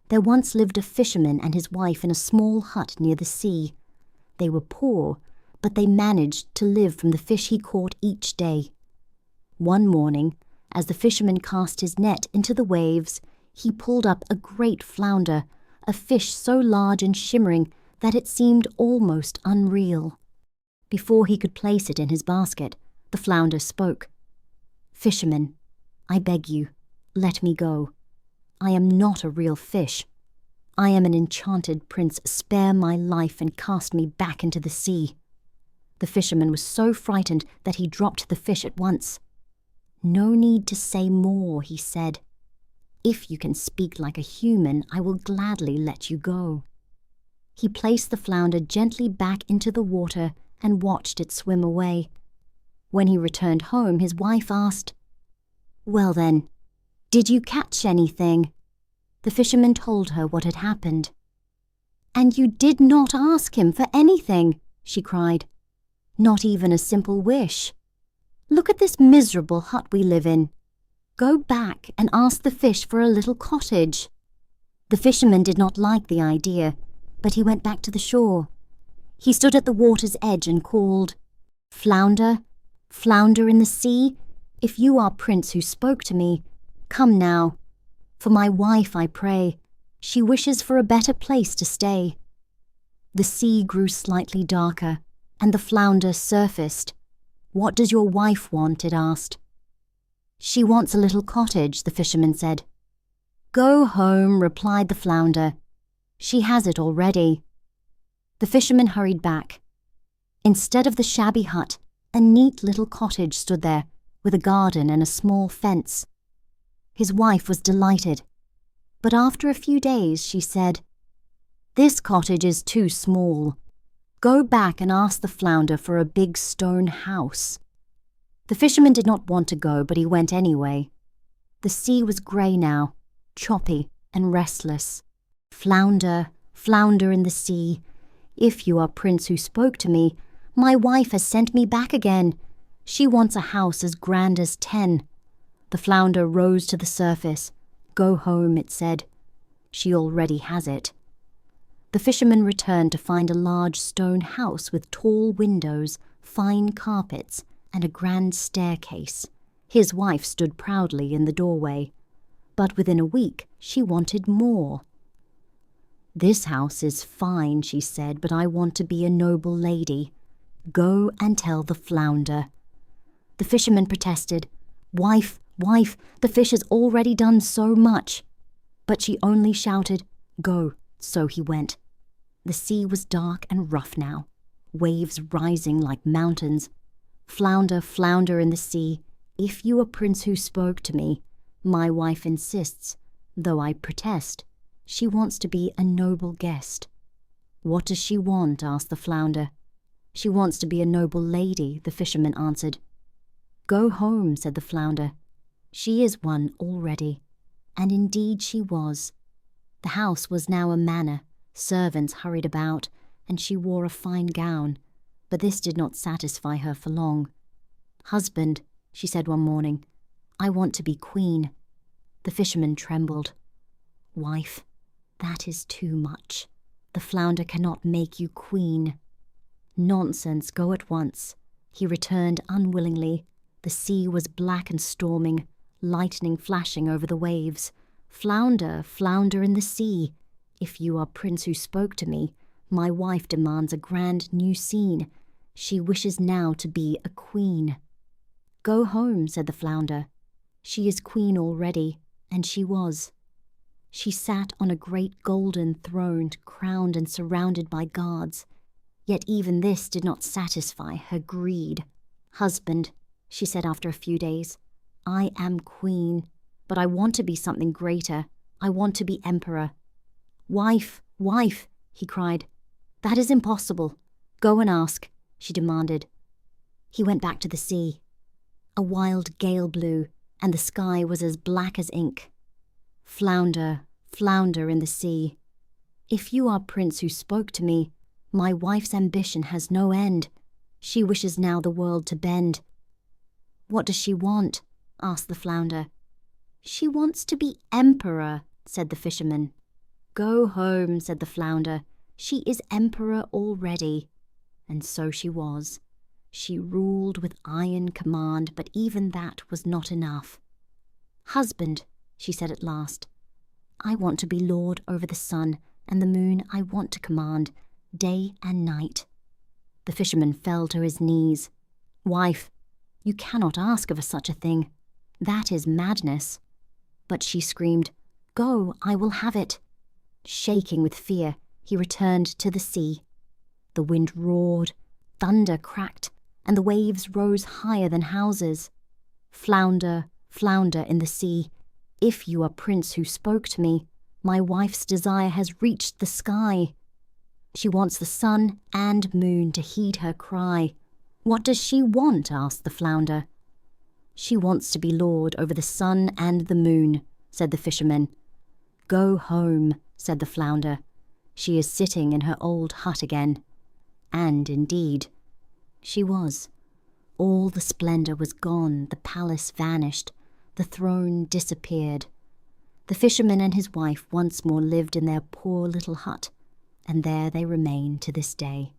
There once lived a fisherman and his wife in a small hut near the sea. They were poor, but they managed to live from the fish he caught each day. One morning, as the fisherman cast his net into the waves, he pulled up a great flounder, a fish so large and shimmering that it seemed almost unreal. Before he could place it in his basket, the flounder spoke. "Fisherman, I beg you, let me go. I am not a real fish. I am an enchanted prince. Spare my life and cast me back into the sea." The fisherman was so frightened that he dropped the fish at once. "No need to say more," he said. "If you can speak like a human, I will gladly let you go." He placed the flounder gently back into the water and watched it swim away. When he returned home, his wife asked, "Well then, did you catch anything?" The fisherman told her what had happened. "And you did not ask him for anything," she cried. "Not even a simple wish. Look at this miserable hut we live in. Go back and ask the fish for a little cottage." The fisherman did not like the idea, but he went back to the shore. He stood at the water's edge and called, "Flounder, flounder in the sea, if you are Prince who spoke to me, come now. For my wife, I pray. She wishes for a better place to stay." The sea grew slightly darker, and the flounder surfaced. "What does your wife want?" it asked. "She wants a little cottage," the fisherman said. "Go home," replied the flounder. "She has it already." The fisherman hurried back. Instead of the shabby hut, a neat little cottage stood there, with a garden and a small fence. His wife was delighted, but after a few days she said, "This cottage is too small. Go back and ask the flounder for a big stone house." The fisherman did not want to go, but he went anyway. The sea was grey now, choppy and restless. "Flounder, flounder in the sea, if you are Prince who spoke to me, my wife has sent me back again. She wants a house as grand as 10. The flounder rose to the surface. "Go home," it said. "She already has it." The fisherman returned to find a large stone house with tall windows, fine carpets, and a grand staircase. His wife stood proudly in the doorway, but within a week she wanted more. "This house is fine," she said, "but I want to be a noble lady. Go and tell the flounder." The fisherman protested, "Wife, wife, the fish has already done so much." But she only shouted, "Go." So he went. The sea was dark and rough now, waves rising like mountains. "Flounder, flounder in the sea, if you are Prince who spoke to me, my wife insists, though I protest. She wants to be a noble guest." "What does she want?" asked the flounder. "She wants to be a noble lady," the fisherman answered. "Go home," said the flounder. "She is one already." And indeed she was. The house was now a manor. Servants hurried about, and she wore a fine gown, but this did not satisfy her for long. "Husband," she said one morning, "I want to be queen." The fisherman trembled. "Wife, that is too much. The flounder cannot make you queen." "Nonsense, go at once." He returned unwillingly. The sea was black and storming, lightning flashing over the waves. "Flounder, flounder in the sea, if you are Prince who spoke to me, my wife demands a grand new scene. She wishes now to be a queen." "Go home," said the flounder. "She is queen already," and she was. She sat on a great golden throne, crowned and surrounded by guards. Yet even this did not satisfy her greed. "Husband," she said after a few days, "I am queen, but I want to be something greater. I want to be emperor." "Wife, wife," he cried, "that is impossible. Go and ask," she demanded. He went back to the sea. A wild gale blew, and the sky was as black as ink. "Flounder, flounder in the sea, if you are Prince who spoke to me, my wife's ambition has no end. She wishes now the world to bend." "What does she want?" asked the flounder. "She wants to be emperor," said the fisherman. "Go home," said the flounder. "She is emperor already." And so she was. She ruled with iron command, but even that was not enough. "Husband," she said at last, "I want to be lord over the sun, and the moon I want to command, day and night." The fisherman fell to his knees. "Wife, you cannot ask of such a thing. That is madness." But she screamed, "Go, I will have it." Shaking with fear, he returned to the sea. The wind roared, thunder cracked, and the waves rose higher than houses. "Flounder, flounder in the sea, if you are prince who spoke to me, my wife's desire has reached the sky. She wants the sun and moon to heed her cry." "What does she want?" asked the flounder. "She wants to be lord over the sun and the moon," said the fisherman. "Go home," said the flounder. "She is sitting in her old hut again." And indeed, she was. All the splendor was gone, the palace vanished, the throne disappeared. The fisherman and his wife once more lived in their poor little hut, and there they remain to this day.